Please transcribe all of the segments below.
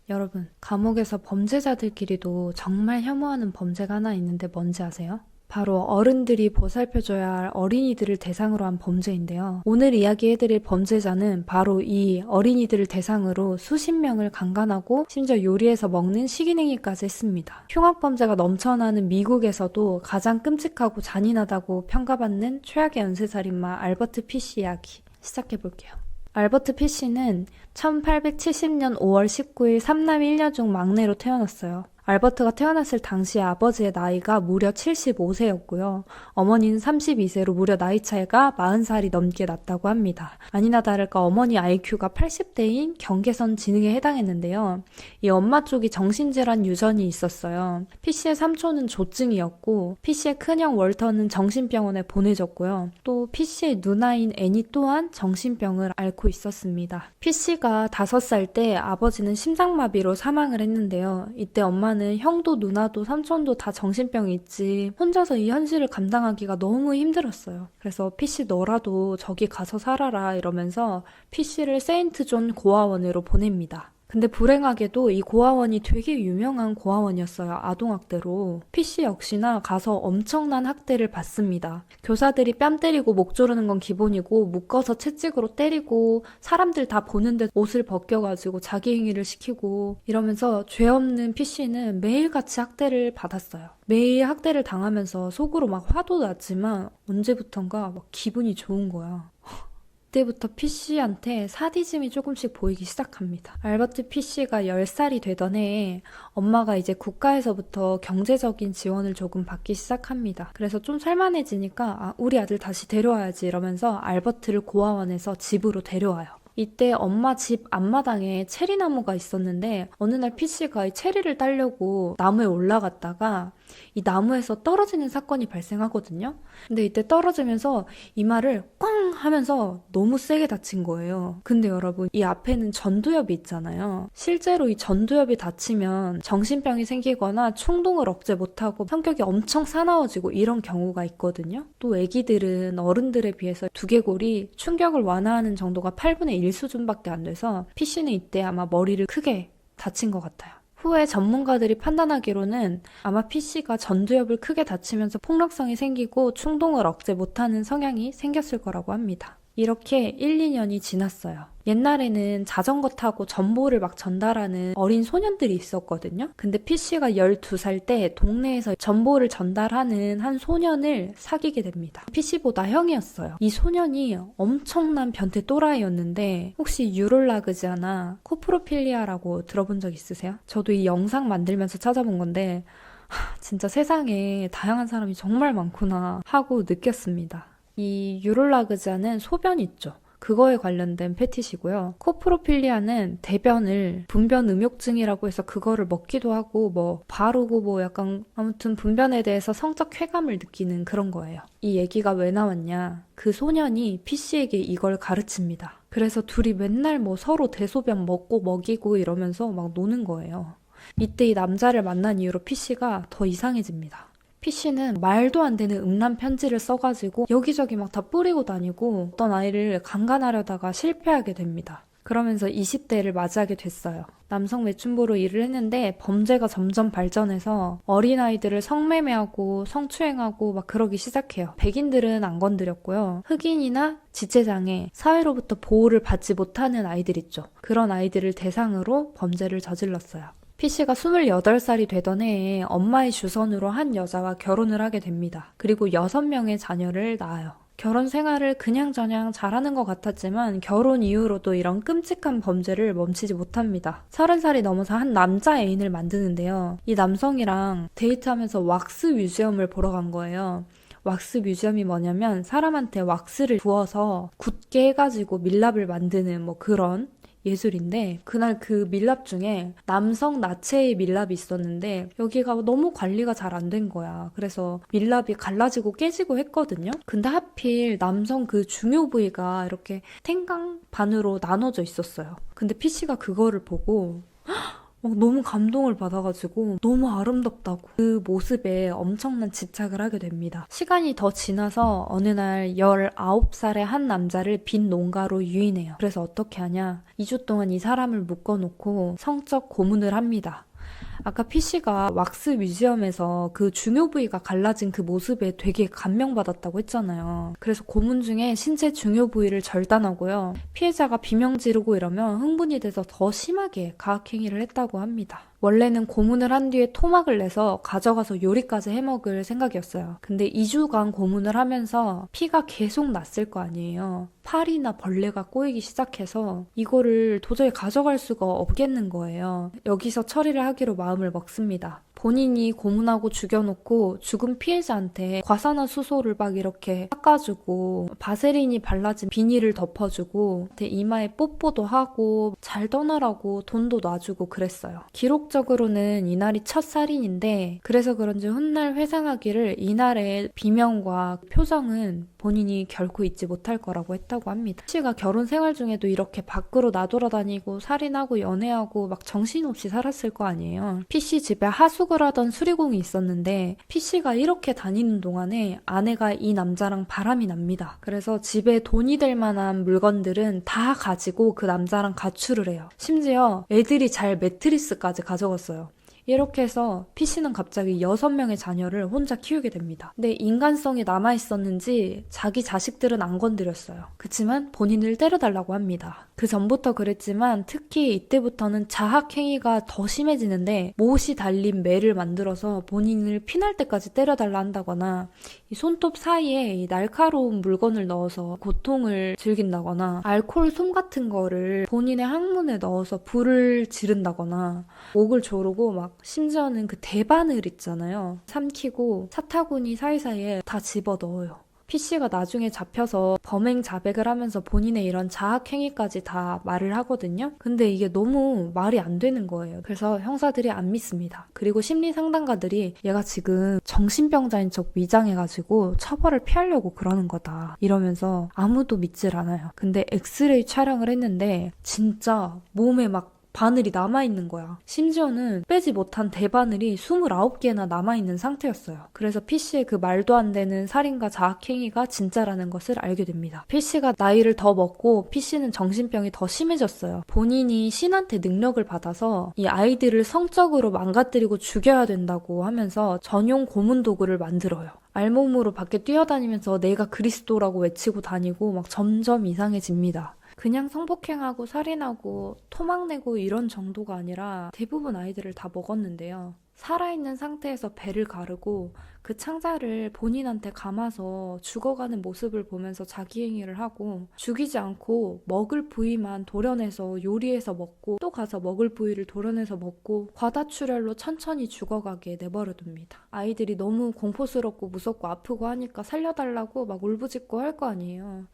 여러분, 감옥에서 범죄자들끼리도 정말 혐오하는 범죄가 하나 있는데 뭔지 아세요? 바로 어른들이 보살펴줘야 할 어린이들을 대상으로 한 범죄인데요. 오늘 이야기해드릴 범죄자는 바로 이 어린이들을 대상으로 수십 명을 강간하고 심지어 요리해서 먹는 식인행위까지 했습니다. 흉악범죄가 넘쳐나는 미국에서도 가장 끔찍하고 잔인하다고 평가받는 최악의 연쇄살인마 알버트 피쉬 이야기 시작해볼게요. 알버트 피쉬는 1870년 5월 19일 3남 1녀 중 막내로 태어났어요. 알버트가 태어났을 당시 아버지의 나이가 무려 75세였고요. 어머니는 32세로 무려 나이 차이가 40살이 넘게 났다고 합니다. 아니나 다를까 어머니 IQ가 80대인 경계선 지능에 해당했는데요. 이 엄마 쪽이 정신질환 유전이 있었어요. 피씨의 삼촌은 조증이었고 피씨의 큰형 월터는 정신병원에 보내졌고요. 또 피씨의 누나인 애니 또한 정신병을 앓고 있었습니다. 피씨가 5살 때 아버지는 심장마비로 사망을 했는데요. 이때 엄마는 형도 누나도 삼촌도 다 정신병이 있지 혼자서 이 현실을 감당하기가 너무 힘들었어요. 그래서 피씨 너라도 저기 가서 살아라 이러면서 피씨를 세인트 존 고아원으로 보냅니다. 근데 불행하게도 이 고아원이 되게 유명한 고아원이었어요. 아동학대로. 피씨 역시나 가서 엄청난 학대를 받습니다. 교사들이 뺨 때리고 목 조르는 건 기본이고 묶어서 채찍으로 때리고 사람들 다 보는데 옷을 벗겨가지고 자기 행위를 시키고 이러면서 죄 없는 피씨는 매일같이 학대를 받았어요. 매일 학대를 당하면서 속으로 막 화도 났지만 언제부턴가 막 기분이 좋은 거야. 그때부터 피씨한테 사디즘이 조금씩 보이기 시작합니다. 알버트 피씨가 10살이 되던 해에 엄마가 이제 국가에서부터 경제적인 지원을 조금 받기 시작합니다. 그래서 좀 살만해지니까 우리 아들 다시 데려와야지 이러면서 알버트를 고아원에서 집으로 데려와요. 이때 엄마 집 앞마당에 체리나무가 있었는데 어느 날 피씨가 이 체리를 따려고 나무에 올라갔다가 이 나무에서 떨어지는 사건이 발생하거든요. 근데 이때 떨어지면서 이마를 꽝 하면서 너무 세게 다친 거예요. 근데 여러분 이 앞에는 전두엽이 있잖아요. 실제로 이 전두엽이 다치면 정신병이 생기거나 충동을 억제 못하고 성격이 엄청 사나워지고 이런 경우가 있거든요. 또 애기들은 어른들에 비해서 두개골이 충격을 완화하는 정도가 8분의 1 수준밖에 안 돼서 피씨는 이때 아마 머리를 크게 다친 것 같아요. 후에 전문가들이 판단하기로는 아마 피씨가 전두엽을 크게 다치면서 폭력성이 생기고 충동을 억제 못하는 성향이 생겼을 거라고 합니다. 이렇게 1, 2년이 지났어요. 옛날에는 자전거 타고 정보를 막 전달하는 어린 소년들이 있었거든요. 근데 피씨가 12살 때 동네에서 정보를 전달하는 한 소년을 사귀게 됩니다. 피씨보다 형이었어요. 이 소년이 엄청난 변태 또라이였는데 혹시 유롤라그지아나 코프로필리아라고 들어본 적 있으세요? 저도 이 영상 만들면서 찾아본 건데 진짜 세상에 다양한 사람이 정말 많구나 하고 느꼈습니다. 이 유롤라그지아는 소변 있죠. 그거에 관련된 패티시고요. 코프로필리아는 대변을 분변 음욕증이라고 해서 그거를 먹기도 하고 뭐 바르고 뭐 약간 아무튼 분변에 대해서 성적 쾌감을 느끼는 그런 거예요. 이 얘기가 왜 나왔냐? 그 소년이 피씨에게 이걸 가르칩니다. 그래서 둘이 맨날 뭐 서로 대소변 먹고 먹이고 이러면서 막 노는 거예요. 이때 이 남자를 만난 이후로 피씨가 더 이상해집니다. 피씨는 말도 안 되는 음란 편지를 써가지고 여기저기 막 다 뿌리고 다니고 어떤 아이를 강간하려다가 실패하게 됩니다. 그러면서 20대를 맞이하게 됐어요. 남성 매춘부로 일을 했는데 범죄가 점점 발전해서 어린아이들을 성매매하고 성추행하고 막 그러기 시작해요. 백인들은 안 건드렸고요. 흑인이나 지체장애, 사회로부터 보호를 받지 못하는 아이들 있죠. 그런 아이들을 대상으로 범죄를 저질렀어요. 피씨가 28살이 되던 해에 엄마의 주선으로 한 여자와 결혼을 하게 됩니다. 그리고 6명의 자녀를 낳아요. 결혼 생활을 그냥저냥 잘하는 것 같았지만 결혼 이후로도 이런 끔찍한 범죄를 멈추지 못합니다. 30살이 넘어서 한 남자 애인을 만드는데요. 이 남성이랑 데이트하면서 왁스 뮤지엄을 보러 간 거예요. 왁스 뮤지엄이 뭐냐면 사람한테 왁스를 부어서 굳게 해가지고 밀랍을 만드는 뭐 그런 예술인데 그날 그 밀랍 중에 남성 나체의 밀랍이 있었는데 여기가 너무 관리가 잘 안 된 거야. 그래서 밀랍이 갈라지고 깨지고 했거든요. 근데 하필 남성 그 중요 부위가 이렇게 탱강 반으로 나눠져 있었어요. 근데 피씨가 그거를 보고 막 너무 감동을 받아가지고 너무 아름답다고 그 모습에 엄청난 집착을 하게 됩니다. 시간이 더 지나서 어느 날 19살의 한 남자를 빈 농가로 유인해요. 그래서 어떻게 하냐? 2주 동안 이 사람을 묶어놓고 성적 고문을 합니다. 아까 PC가 왁스 뮤지엄에서 그 중요 부위가 갈라진 그 모습에 되게 감명받았다고 했잖아요. 그래서 고문 중에 신체 중요 부위를 절단하고요. 피해자가 비명 지르고 이러면 흥분이 돼서 더 심하게 가학행위를 했다고 합니다. 원래는 고문을 한 뒤에 토막을 내서 가져가서 요리까지 해먹을 생각이었어요. 근데 2주간 고문을 하면서 피가 계속 났을 거 아니에요. 파리나 벌레가 꼬이기 시작해서 이거를 도저히 가져갈 수가 없겠는 거예요. 여기서 처리를 하기로 마음을 먹습니다. 본인이 고문하고 죽여놓고 죽은 피해자한테 과산화수소를 막 이렇게 닦아주고 바세린이 발라진 비닐을 덮어주고 이마에 뽀뽀도 하고 잘 떠나라고 돈도 놔주고 그랬어요. 기록적으로는 이날이 첫 살인인데 그래서 그런지 훗날 회상하기를 이날의 비명과 표정은 본인이 결코 잊지 못할 거라고 했다고 합니다. PC가 결혼 생활 중에도 이렇게 밖으로 나돌아다니고 살인하고 연애하고 막 정신없이 살았을 거 아니에요. PC 집에 하숙을 하던 수리공이 있었는데 PC가 이렇게 다니는 동안에 아내가 이 남자랑 바람이 납니다. 그래서 집에 돈이 될 만한 물건들은 다 가지고 그 남자랑 가출을 해요. 심지어 애들이 잘 매트리스까지 가져갔어요. 이렇게 해서 PC는 갑자기 6명의 자녀를 혼자 키우게 됩니다. 근데 인간성이 남아있었는지 자기 자식들은 안 건드렸어요. 그치만 본인을 때려달라고 합니다. 그 전부터 그랬지만 특히 이때부터는 자학행위가 더 심해지는데 못이 달린 매를 만들어서 본인을 피날 때까지 때려달라 한다거나 이 손톱 사이에 이 날카로운 물건을 넣어서 고통을 즐긴다거나 알코올 솜 같은 거를 본인의 항문에 넣어서 불을 지른다거나 목을 조르고 막 심지어는 그 대바늘 있잖아요. 삼키고 사타구니 사이사이에 다 집어넣어요. PC가 나중에 잡혀서 범행 자백을 하면서 본인의 이런 자학행위까지 다 말을 하거든요. 근데 이게 너무 말이 안 되는 거예요. 그래서 형사들이 안 믿습니다. 그리고 심리상담가들이 얘가 지금 정신병자인 척 위장해가지고 처벌을 피하려고 그러는 거다 이러면서 아무도 믿질 않아요. 근데 엑스레이 촬영을 했는데 진짜 몸에 막 바늘이 남아있는 거야. 심지어는 빼지 못한 대바늘이 29개나 남아있는 상태였어요. 그래서 PC의 그 말도 안 되는 살인과 자학행위가 진짜라는 것을 알게 됩니다. PC가 나이를 더 먹고 PC는 정신병이 더 심해졌어요. 본인이 신한테 능력을 받아서 이 아이들을 성적으로 망가뜨리고 죽여야 된다고 하면서 전용 고문 도구를 만들어요. 알몸으로 밖에 뛰어다니면서 내가 그리스도라고 외치고 다니고 막 점점 이상해집니다. 그냥 성폭행하고 살인하고 토막내고 이런 정도가 아니라 대부분 아이들을 다 먹었는데요. 살아있는 상태에서 배를 가르고 그 창자를 본인한테 감아서 죽어가는 모습을 보면서 자기행위를 하고 죽이지 않고 먹을 부위만 도려내서 요리해서 먹고 또 가서 먹을 부위를 도려내서 먹고 과다출혈로 천천히 죽어가게 내버려둡니다. 아이들이 너무 공포스럽고 무섭고 아프고 하니까 살려달라고 막 울부짖고 할 거 아니에요.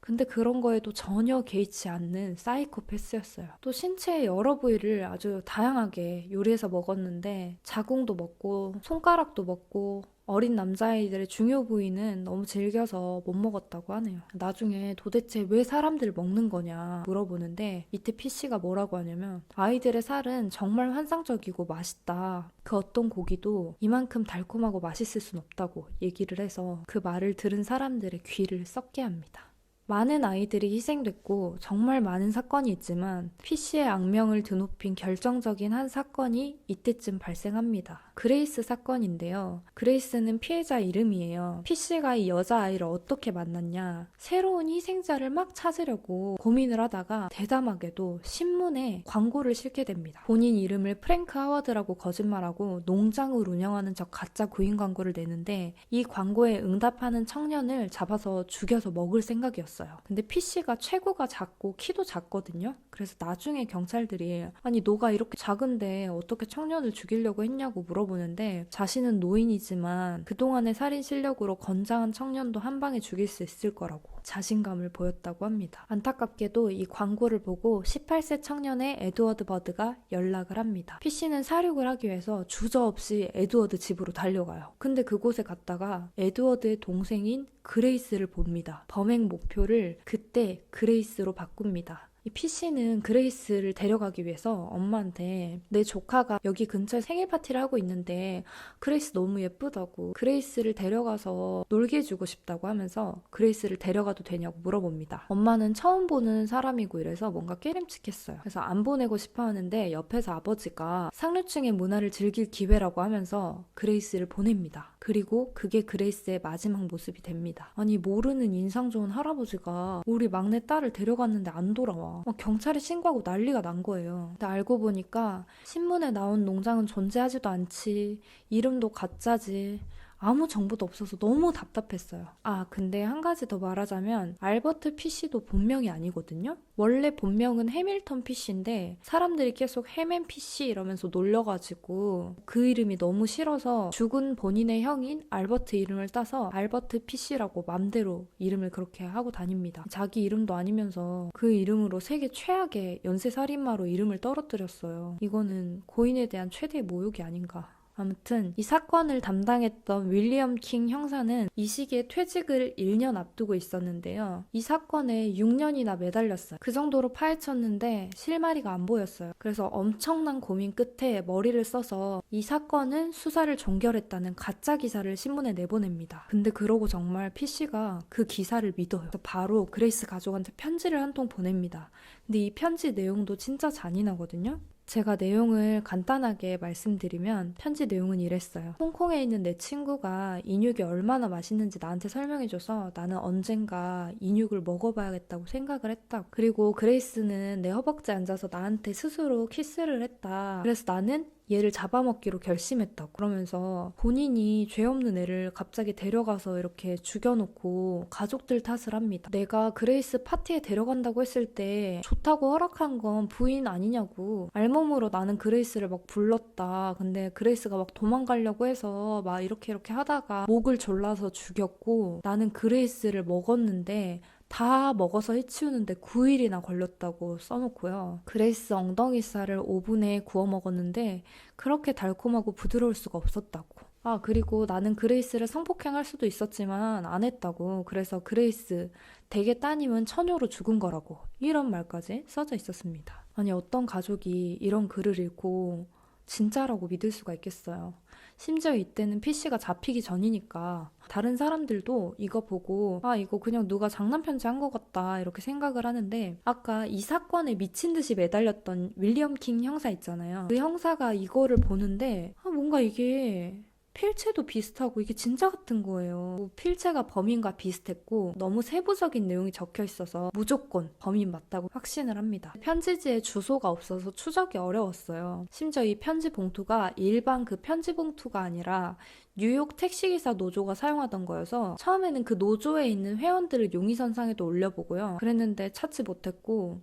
근데 그런 거에도 전혀 개의치 않는 사이코패스였어요. 또 신체의 여러 부위를 아주 다양하게 요리해서 먹었는데 자궁도 먹고 손가락도 먹고 어린 남자아이들의 중요 부위는 너무 질겨서 못 먹었다고 하네요. 나중에 도대체 왜 사람들 먹는 거냐 물어보는데 이때 PC가 뭐라고 하냐면 아이들의 살은 정말 환상적이고 맛있다. 그 어떤 고기도 이만큼 달콤하고 맛있을 순 없다고 얘기를 해서 그 말을 들은 사람들의 귀를 썩게 합니다. 많은 아이들이 희생됐고 정말 많은 사건이 있지만 PC의 악명을 드높인 결정적인 한 사건이 이때쯤 발생합니다. 그레이스 사건인데요. 그레이스는 피해자 이름이에요. PC가 이 여자아이를 어떻게 만났냐. 새로운 희생자를 막 찾으려고 고민을 하다가 대담하게도 신문에 광고를 실게 됩니다. 본인 이름을 프랭크 하워드라고 거짓말하고 농장을 운영하는 척 가짜 구인 광고를 내는데 이 광고에 응답하는 청년을 잡아서 죽여서 먹을 생각이었어요. 근데 PC가 체구가 작고 키도 작거든요. 그래서 나중에 경찰들이 아니 너가 이렇게 작은데 어떻게 청년을 죽이려고 했냐고 물어보는데 자신은 노인이지만 그동안의 살인 실력으로 건장한 청년도 한 방에 죽일 수 있을 거라고 자신감을 보였다고 합니다. 안타깝게도 이 광고를 보고 18세 청년의 에드워드 버드가 연락을 합니다. PC는 사륙을 하기 위해서 주저없이 에드워드 집으로 달려가요. 근데 그곳에 갔다가 에드워드의 동생인 그레이스를 봅니다. 범행 목표를 그때 그레이스로 바꿉니다. 이 PC는 그레이스를 데려가기 위해서 엄마한테 내 조카가 여기 근처에 생일 파티를 하고 있는데 그레이스 너무 예쁘다고 그레이스를 데려가서 놀게 해주고 싶다고 하면서 그레이스를 데려가도 되냐고 물어봅니다. 엄마는 처음 보는 사람이고 이래서 뭔가 깨림칙했어요. 그래서 안 보내고 싶어 하는데 옆에서 아버지가 상류층의 문화를 즐길 기회라고 하면서 그레이스를 보냅니다. 그리고 그게 그레이스의 마지막 모습이 됩니다. 아니 모르는 인상 좋은 할아버지가 우리 막내 딸을 데려갔는데 안 돌아와. 막 경찰에 신고하고 난리가 난 거예요. 근데 알고 보니까 신문에 나온 농장은 존재하지도 않지. 이름도 가짜지. 아무 정보도 없어서 너무 답답했어요. 아, 근데 한 가지 더 말하자면 알버트 피쉬도 본명이 아니거든요? 원래 본명은 해밀턴 피쉬인데 사람들이 계속 해맨 피쉬 이러면서 놀려가지고 그 이름이 너무 싫어서 죽은 본인의 형인 알버트 이름을 따서 알버트 피쉬라고 맘대로 이름을 그렇게 하고 다닙니다. 자기 이름도 아니면서 그 이름으로 세계 최악의 연쇄살인마로 이름을 떨어뜨렸어요. 이거는 고인에 대한 최대의 모욕이 아닌가. 아무튼 이 사건을 담당했던 윌리엄 킹 형사는 이 시기에 퇴직을 1년 앞두고 있었는데요. 이 사건에 6년이나 매달렸어요. 그 정도로 파헤쳤는데 실마리가 안 보였어요. 그래서 엄청난 고민 끝에 머리를 써서 이 사건은 수사를 종결했다는 가짜 기사를 신문에 내보냅니다. 근데 그러고 정말 PC가 그 기사를 믿어요. 그래서 바로 그레이스 가족한테 편지를 한 통 보냅니다. 근데 이 편지 내용도 진짜 잔인하거든요. 제가 내용을 간단하게 말씀드리면 편지 내용은 이랬어요. 홍콩에 있는 내 친구가 인육이 얼마나 맛있는지 나한테 설명해줘서 나는 언젠가 인육을 먹어봐야겠다고 생각을 했다고. 그리고 그레이스는 내 허벅지에 앉아서 나한테 스스로 키스를 했다. 그래서 나는 얘를 잡아먹기로 결심했다고. 그러면서 본인이 죄 없는 애를 갑자기 데려가서 이렇게 죽여놓고 가족들 탓을 합니다. 내가 그레이스 파티에 데려간다고 했을 때 좋다고 허락한 건 부인 아니냐고. 알몸으로 나는 그레이스를 막 불렀다. 근데 그레이스가 막 도망가려고 해서 막 이렇게 하다가 목을 졸라서 죽였고 나는 그레이스를 먹었는데 다 먹어서 해치우는데 9일이나 걸렸다고 써놓고요. 그레이스 엉덩이살을 오븐에 구워 먹었는데 그렇게 달콤하고 부드러울 수가 없었다고. 아, 그리고 나는 그레이스를 성폭행할 수도 있었지만 안 했다고. 그래서 그레이스 댁의 따님은 처녀로 죽은 거라고. 이런 말까지 써져 있었습니다. 아니 어떤 가족이 이런 글을 읽고 진짜라고 믿을 수가 있겠어요. 심지어 이때는 PC가 잡히기 전이니까 다른 사람들도 이거 보고 아 이거 그냥 누가 장난편지 한 것 같다 이렇게 생각을 하는데 아까 이 사건에 미친 듯이 매달렸던 윌리엄 킹 형사 있잖아요. 그 형사가 이거를 보는데 아 뭔가 이게 필체도 비슷하고 이게 진짜 같은 거예요. 필체가 범인과 비슷했고 너무 세부적인 내용이 적혀 있어서 무조건 범인 맞다고 확신을 합니다. 편지지에 주소가 없어서 추적이 어려웠어요. 심지어 이 편지 봉투가 일반 그 편지 봉투가 아니라 뉴욕 택시기사 노조가 사용하던 거여서 처음에는 그 노조에 있는 회원들을 용의선상에도 올려보고요. 그랬는데 찾지 못했고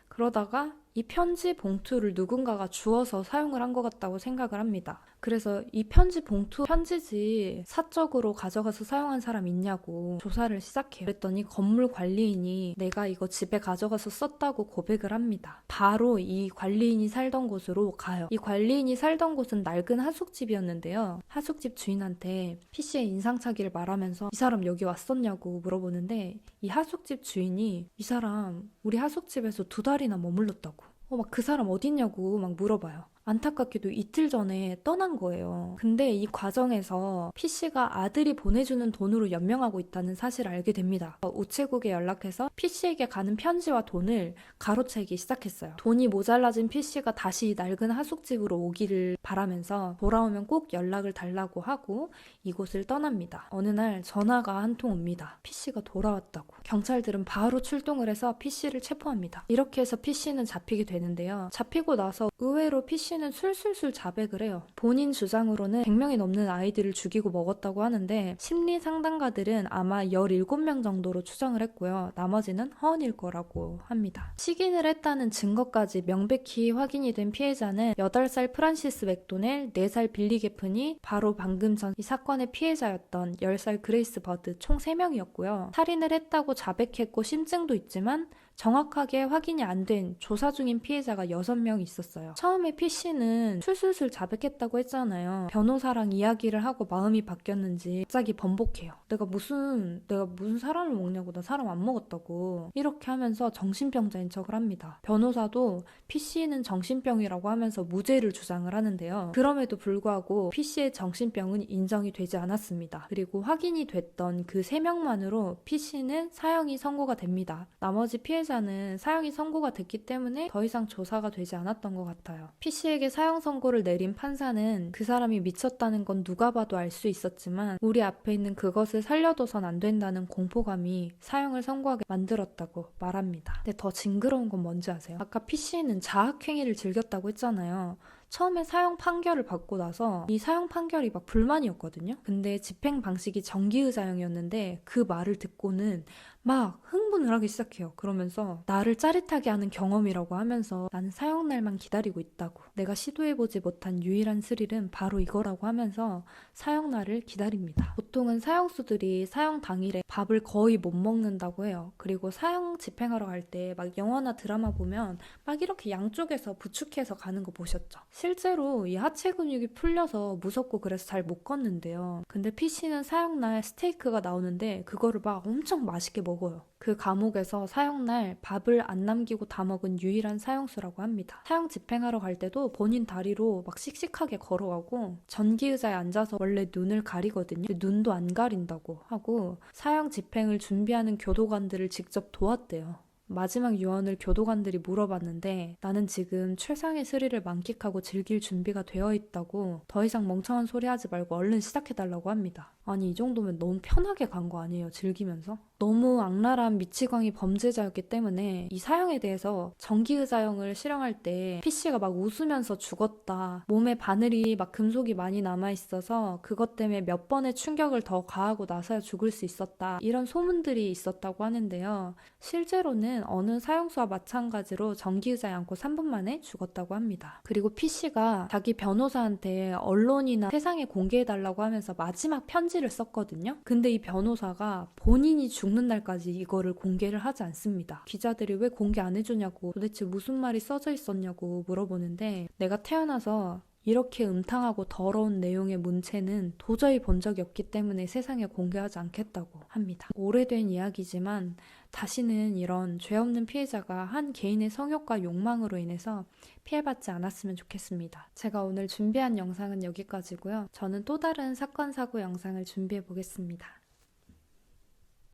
그러다가 이 편지 봉투를 누군가가 주워서 사용을 한 것 같다고 생각을 합니다. 그래서 이 편지 봉투, 편지지 사적으로 가져가서 사용한 사람 있냐고 조사를 시작해요. 그랬더니 건물 관리인이 내가 이거 집에 가져가서 썼다고 고백을 합니다. 바로 이 관리인이 살던 곳으로 가요. 이 관리인이 살던 곳은 낡은 하숙집이었는데요. 하숙집 주인한테 PC의 인상착의를 말하면서 이 사람 여기 왔었냐고 물어보는데 이 하숙집 주인이 이 사람 우리 하숙집에서 2달이나 머물렀다고. 막 그 사람 어딨냐고 막 물어봐요. 안타깝게도 이틀 전에 떠난 거예요. 근데 이 과정에서 PC가 아들이 보내주는 돈으로 연명하고 있다는 사실을 알게 됩니다. 우체국에 연락해서 PC에게 가는 편지와 돈을 가로채기 시작했어요. 돈이 모자라진 PC가 다시 낡은 하숙집으로 오기를 바라면서 돌아오면 꼭 연락을 달라고 하고 이곳을 떠납니다. 어느 날 전화가 한 통 옵니다. PC가 돌아왔다고. 경찰들은 바로 출동을 해서 PC를 체포합니다. 이렇게 해서 PC는 잡히게 되는데요. 잡히고 나서 의외로 PC는 술술술 자백을 해요. 본인 주장으로는 100명이 넘는 아이들을 죽이고 먹었다고 하는데 심리 상담가들은 아마 17명 정도로 추정을 했고요. 나머지는 허언일 거라고 합니다. 식인을 했다는 증거까지 명백히 확인이 된 피해자는 8살 프란시스 맥도넬, 4살 빌리 게픈이 바로 방금 전 이 사건의 피해자였던 10살 그레이스 버드 총 3명이었고요. 살인을 했다고 자백했고 심증도 있지만 정확하게 확인이 안 된 조사 중인 피해자가 6명 있었어요. 처음에 P씨는 술술술 자백했다고 했잖아요. 변호사랑 이야기를 하고 마음이 바뀌었는지 갑자기 번복해요. 내가 무슨 사람을 먹냐고, 나 사람 안 먹었다고. 이렇게 하면서 정신병자인 척을 합니다. 변호사도 P씨는 정신병이라고 하면서 무죄를 주장을 하는데요. 그럼에도 불구하고 P씨의 정신병은 인정이 되지 않았습니다. 그리고 확인이 됐던 그 3명만으로 P씨는 사형이 선고가 됩니다. 나머지 피해자는 사형이 선고가 됐기 때문에 더 이상 조사가 되지 않았던 것 같아요. P씨에게 사형 선고를 내린 판사는 그 사람이 미쳤다는 건 누가 봐도 알 수 있었지만 우리 앞에 있는 그것을 살려둬선 안 된다는 공포감이 사형을 선고하게 만들었다고 말합니다. 근데 더 징그러운 건 뭔지 아세요? 아까 P씨는 자학행위를 즐겼다고 했잖아요. 처음에 사형 판결을 받고 나서 이 사형 판결이 막 불만이었거든요. 근데 집행 방식이 정기의자형이었는데 그 말을 듣고는 막 흥분을 하기 시작해요. 그러면서 나를 짜릿하게 하는 경험이라고 하면서 나는 사형날만 기다리고 있다고. 내가 시도해보지 못한 유일한 스릴은 바로 이거라고 하면서 사형날을 기다립니다. 보통은 사형수들이 사형 당일에 밥을 거의 못 먹는다고 해요. 그리고 사형 집행하러 갈 때 막 영화나 드라마 보면 막 이렇게 양쪽에서 부축해서 가는 거 보셨죠? 실제로 이 하체 근육이 풀려서 무섭고 그래서 잘 못 걷는데요. 근데 P씨는 사형날 스테이크가 나오는데 그거를 막 엄청 맛있게 먹어요. 그 감옥에서 사형날 밥을 안 남기고 다 먹은 유일한 사형수라고 합니다. 사형 집행하러 갈 때도 본인 다리로 막 씩씩하게 걸어가고 전기의자에 앉아서 원래 눈을 가리거든요. 눈도 안 가린다고 하고 사형 집행을 준비하는 교도관들을 직접 도왔대요. 마지막 유언을 교도관들이 물어봤는데 나는 지금 최상의 스릴을 만끽하고 즐길 준비가 되어 있다고 더 이상 멍청한 소리 하지 말고 얼른 시작해달라고 합니다. 아니 이 정도면 너무 편하게 간 거 아니에요? 즐기면서? 너무 악랄한 미치광이 범죄자였기 때문에 이 사형에 대해서 정기의자형을 실행할 때 P씨가 막 웃으면서 죽었다. 몸에 바늘이 막 금속이 많이 남아있어서 그것 때문에 몇 번의 충격을 더 가하고 나서야 죽을 수 있었다. 이런 소문들이 있었다고 하는데요. 실제로는 어느 사형수와 마찬가지로 정기의자에 앉고 3분 만에 죽었다고 합니다. 그리고 P씨가 자기 변호사한테 언론이나 세상에 공개해달라고 하면서 마지막 편지를 썼거든요. 근데 이 변호사가 본인이 죽는 날까지 이거를 공개를 하지 않습니다. 기자들이 왜 공개 안 해주냐고 도대체 무슨 말이 써져 있었냐고 물어보는데 내가 태어나서 이렇게 음탕하고 더러운 내용의 문체는 도저히 본 적이 없기 때문에 세상에 공개하지 않겠다고 합니다. 오래된 이야기지만 다시는 이런 죄 없는 피해자가 한 개인의 성욕과 욕망으로 인해서 피해받지 않았으면 좋겠습니다. 제가 오늘 준비한 영상은 여기까지고요. 저는 또 다른 사건 사고 영상을 준비해 보겠습니다.